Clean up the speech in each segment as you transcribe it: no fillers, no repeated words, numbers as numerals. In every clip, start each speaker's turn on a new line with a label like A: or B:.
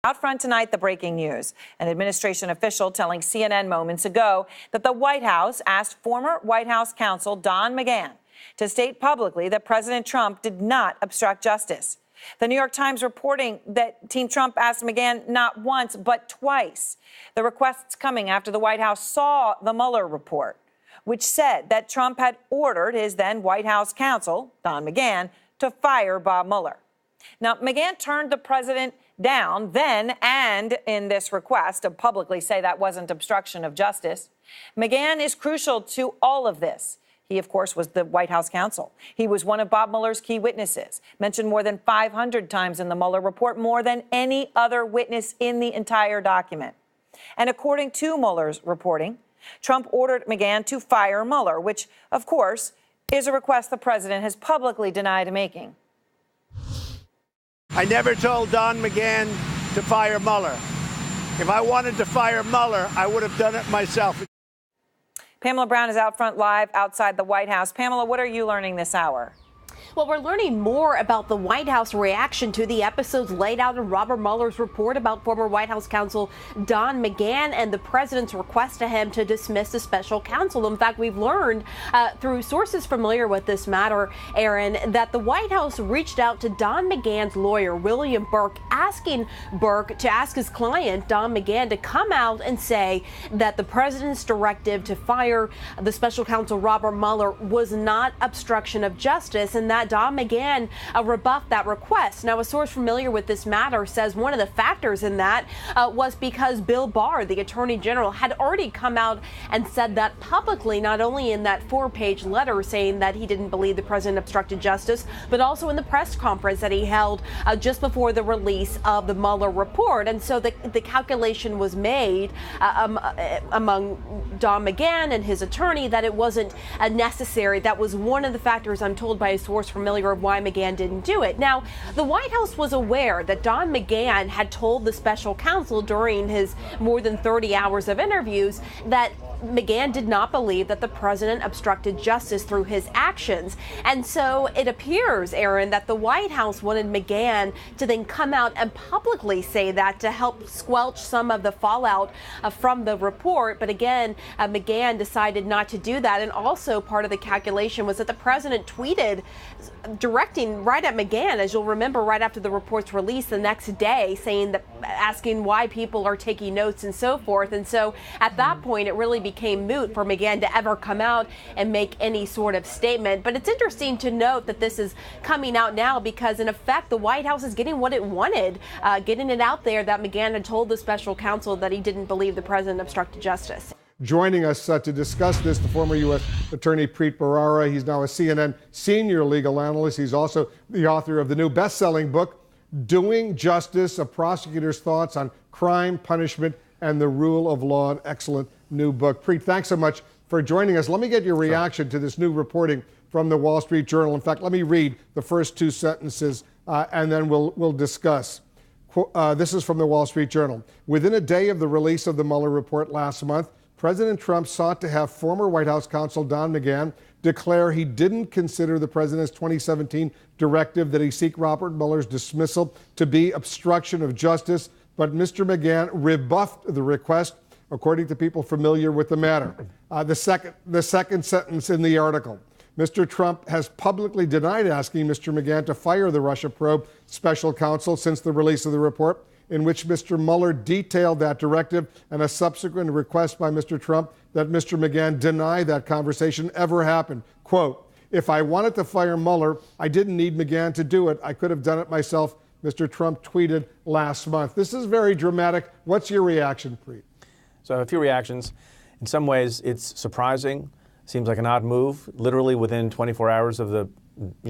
A: Out front tonight, the breaking news. An administration official telling CNN moments ago that the White House asked former White House counsel Don McGahn to state publicly that President Trump did not obstruct justice. The New York Times reporting that Team Trump asked McGahn not once, but twice. The request's coming after the White House saw the Mueller report, which said that Trump had ordered his then White House counsel, Don McGahn, to fire Bob Mueller. Now, McGahn turned the president down then and in this request to publicly say that wasn't obstruction of justice. McGahn is crucial to all of this. He, of course, was the White House counsel. He was one of Bob Mueller's key witnesses, mentioned more than 500 times in the Mueller report, more than any other witness in the entire document. And according to Mueller's reporting, Trump ordered McGahn to fire Mueller, which, of course, is a request the president has publicly denied making.
B: I never told Don McGahn to fire Mueller. If I wanted to fire Mueller, I would have done it myself.
A: Pamela Brown is out front live outside the White House. Pamela, what are you learning this hour?
C: Well, we're learning more about the White House reaction to the episodes laid out in Robert Mueller's report about former White House counsel Don McGahn and the president's request to him to dismiss the special counsel. In fact, we've learned through sources familiar with this matter, Aaron, that the White House reached out to Don McGahn's lawyer, William Burke, asking Burke to ask his client, Don McGahn, to come out and say that the president's directive to fire the special counsel Robert Mueller was not obstruction of justice, and that Don McGahn rebuffed that request. Now, a source familiar with this matter says one of the factors in that was because Bill Barr, the Attorney General, had already come out and said that publicly, not only in that 4-page letter saying that he didn't believe the president obstructed justice, but also in the press conference that he held just before the release of the Mueller report. And so the calculation was made among Don McGahn and his attorney that it wasn't necessary. That was one of the factors, I'm told by a source familiar of why McGahn didn't do it. Now, the White House was aware that Don McGahn had told the special counsel during his more than 30 hours of interviews that McGahn did not believe that the president obstructed justice through his actions. And so it appears, Aaron, that the White House wanted McGahn to then come out and publicly say that to help squelch some of the fallout from the report. But again, McGahn decided not to do that. And also part of the calculation was that the president tweeted directing right at McGahn, as you'll remember, right after the report's release the next day, saying that, asking why people are taking notes and so forth. And so at that point, it really became moot for McGahn to ever come out and make any sort of statement. But it's interesting to note that this is coming out now because, in effect, the White House is getting what it wanted, getting it out there that McGahn had told the special counsel that he didn't believe the president obstructed justice.
D: Joining us to discuss this, the former U.S. Attorney Preet Bharara. He's now a CNN senior legal analyst. He's also the author of the new best-selling book, Doing Justice, A Prosecutor's Thoughts on Crime, Punishment, and the Rule of Law. An excellent new book. Preet, thanks so much for joining us. Let me get your reaction to this new reporting from the Wall Street Journal. In fact, let me read the first two sentences, and then we'll discuss. This is from the Wall Street Journal. Within a day of the release of the Mueller report last month, President Trump sought to have former White House counsel Don McGahn declare he didn't consider the president's 2017 directive that he seek Robert Mueller's dismissal to be obstruction of justice, but Mr. McGahn rebuffed the request, according to people familiar with the matter. The second sentence in the article. Mr. Trump has publicly denied asking Mr. McGahn to fire the Russia probe special counsel since the release of the report, in which Mr. Mueller detailed that directive, and a subsequent request by Mr. Trump that Mr. McGahn deny that conversation ever happened. Quote, if I wanted to fire Mueller, I didn't need McGahn to do it. I could have done it myself, Mr. Trump tweeted last month. This is very dramatic. What's your reaction, Preet?
E: So a few reactions. In some ways, it's surprising. Seems like an odd move. Literally within 24 hours of the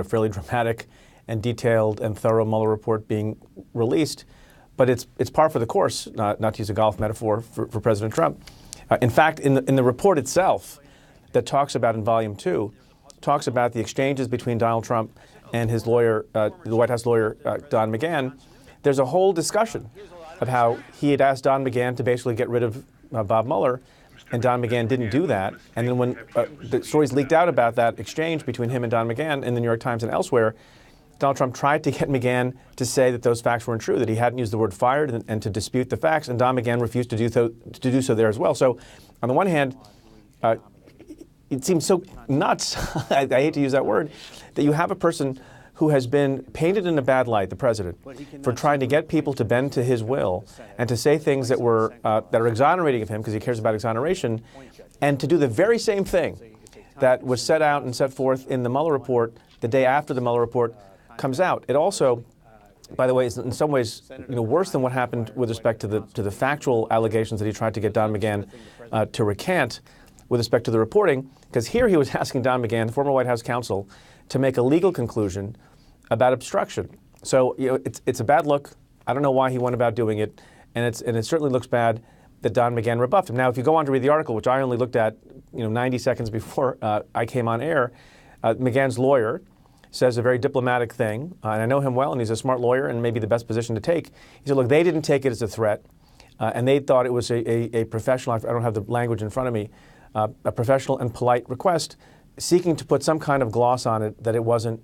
E: fairly dramatic and detailed and thorough Mueller report being released. But it's par for the course, not to use a golf metaphor, for President Trump. In fact, in the report itself that talks about in Volume 2, talks about the exchanges between Donald Trump and his lawyer, the White House lawyer, Don McGahn. There's a whole discussion of how he had asked Don McGahn to basically get rid of Bob Mueller, and Don McGahn didn't do that. And then when the stories leaked out about that exchange between him and Don McGahn in the New York Times and elsewhere, Donald Trump tried to get McGahn to say that those facts weren't true, that he hadn't used the word fired and to dispute the facts, and Don McGahn refused to do so there as well. So on the one hand, it seems so nuts, I hate to use that word, that you have a person who has been painted in a bad light, the president, for trying to get people to bend to his will and to say things that are exonerating of him because he cares about exoneration, and to do the very same thing that was set out and set forth in the Mueller report the day after the Mueller report comes out. It also, by the way, is in some ways worse than what happened with respect to the factual allegations that he tried to get Don McGahn to recant with respect to the reporting, because here he was asking Don McGahn, the former White House counsel, to make a legal conclusion about obstruction. So it's a bad look. I don't know why he went about doing it, and it certainly looks bad that Don McGahn rebuffed him. Now, if you go on to read the article, which I only looked at 90 seconds before I came on air, McGahn's lawyer says a very diplomatic thing, and I know him well, and he's a smart lawyer and maybe the best position to take. He said, look, they didn't take it as a threat, and they thought it was a professional, I don't have the language in front of me, a professional and polite request seeking to put some kind of gloss on it that it wasn't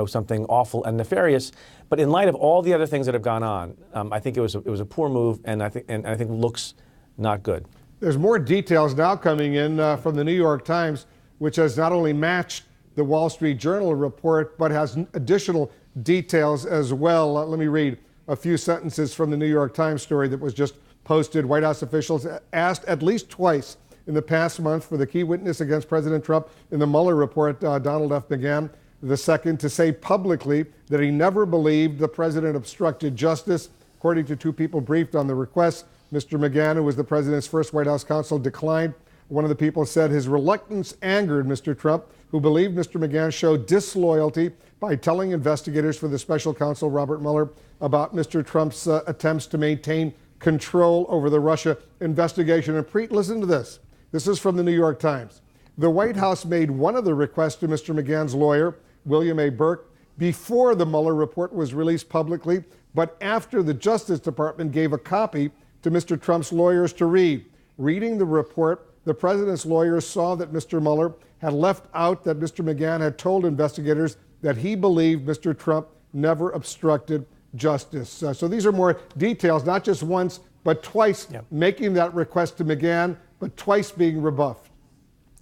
E: something awful and nefarious. But in light of all the other things that have gone on, I think it was a poor move, and I think looks not good.
D: There's more details now coming in from the New York Times, which has not only matched the Wall Street Journal report, but has additional details as well. Let me read a few sentences from the New York Times story that was just posted. White House officials asked at least twice in the past month for the key witness against President Trump in the Mueller report, Donald F. McGahn II, to say publicly that he never believed the president obstructed justice. According to two people briefed on the request, Mr. McGahn, who was the president's first White House counsel, declined. One of the people said his reluctance angered Mr. Trump, who believed Mr. McGahn showed disloyalty by telling investigators for the special counsel, Robert Mueller, about Mr. Trump's attempts to maintain control over the Russia investigation. And Preet, listen to this. This is from the New York Times. The White House made one of the requests to Mr. McGahn's lawyer, William A. Burke, before the Mueller report was released publicly, but after the Justice Department gave a copy to Mr. Trump's lawyers to read. Reading the report, the president's lawyers saw that Mr. Mueller had left out that Mr. McGahn had told investigators that he believed Mr. Trump never obstructed justice. So these are more details, not just once, but twice making that request to McGahn, but twice being rebuffed.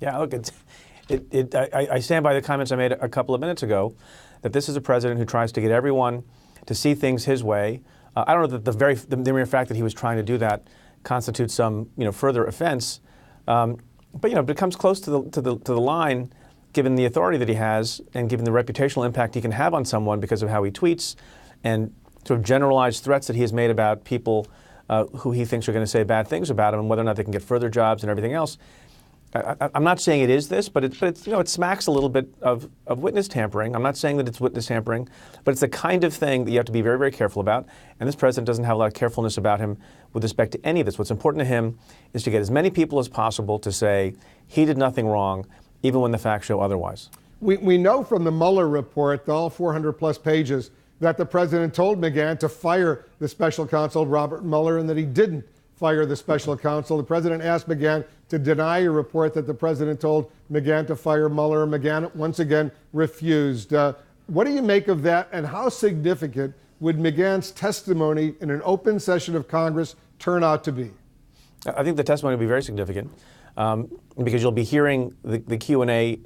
E: Yeah, look, I stand by the comments I made a couple of minutes ago, that this is a president who tries to get everyone to see things his way. I don't know that the mere fact that he was trying to do that constitutes some further offense, but it comes close to the line, given the authority that he has and given the reputational impact he can have on someone because of how he tweets and sort of generalized threats that he has made about people who he thinks are going to say bad things about him and whether or not they can get further jobs and everything else. I'm not saying it is this, but it smacks a little bit of witness tampering. I'm not saying that it's witness tampering, but it's the kind of thing that you have to be very, very careful about. And this president doesn't have a lot of carefulness about him with respect to any of this. What's important to him is to get as many people as possible to say he did nothing wrong, even when the facts show otherwise.
D: We know from the Mueller report, all 400 plus pages, that the president told McGahn to fire the special counsel, Robert Mueller, and that he didn't fire the special counsel. The president asked McGahn to deny a report that the president told McGahn to fire Mueller. McGahn once again refused. What do you make of that, and how significant would McGahn's testimony in an open session of Congress turn out to be?
E: I think the testimony will be very significant because you'll be hearing the Q&A,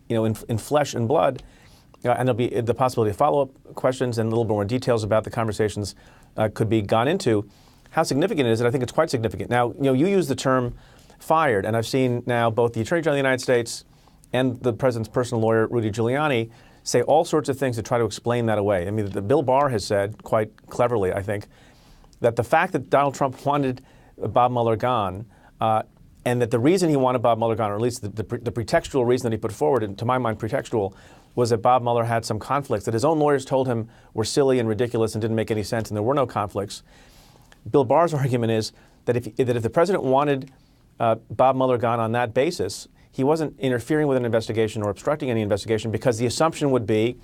E: in flesh and blood, and there'll be the possibility of follow-up questions and a little bit more details about the conversations could be gone into. How significant is it? I think it's quite significant. Now, you use the term fired, and I've seen now both the Attorney General of the United States and the president's personal lawyer, Rudy Giuliani, say all sorts of things to try to explain that away. I mean, Bill Barr has said, quite cleverly, I think, that the fact that Donald Trump wanted Bob Mueller gone, and that the reason he wanted Bob Mueller gone, or at least the pretextual reason that he put forward, and to my mind pretextual, was that Bob Mueller had some conflicts that his own lawyers told him were silly and ridiculous and didn't make any sense, and there were no conflicts. Bill Barr's argument is that if the president wanted Bob Mueller gone on that basis, he wasn't interfering with an investigation or obstructing any investigation, because the assumption would be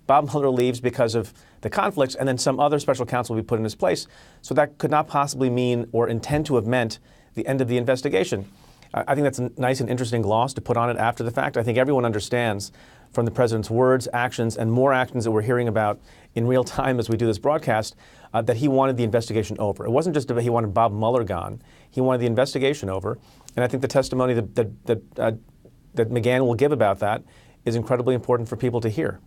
E: Bob Mueller leaves because of the conflicts, and then some other special counsel will be put in his place. So that could not possibly mean or intend to have meant the end of the investigation. I think that's a nice and interesting gloss to put on it after the fact. I think everyone understands from the president's words, actions, and more actions that we're hearing about in real time as we do this broadcast, that he wanted the investigation over. It wasn't just that he wanted Bob Mueller gone. He wanted the investigation over. And I think the testimony that McGahn will give about that is incredibly important for people to hear.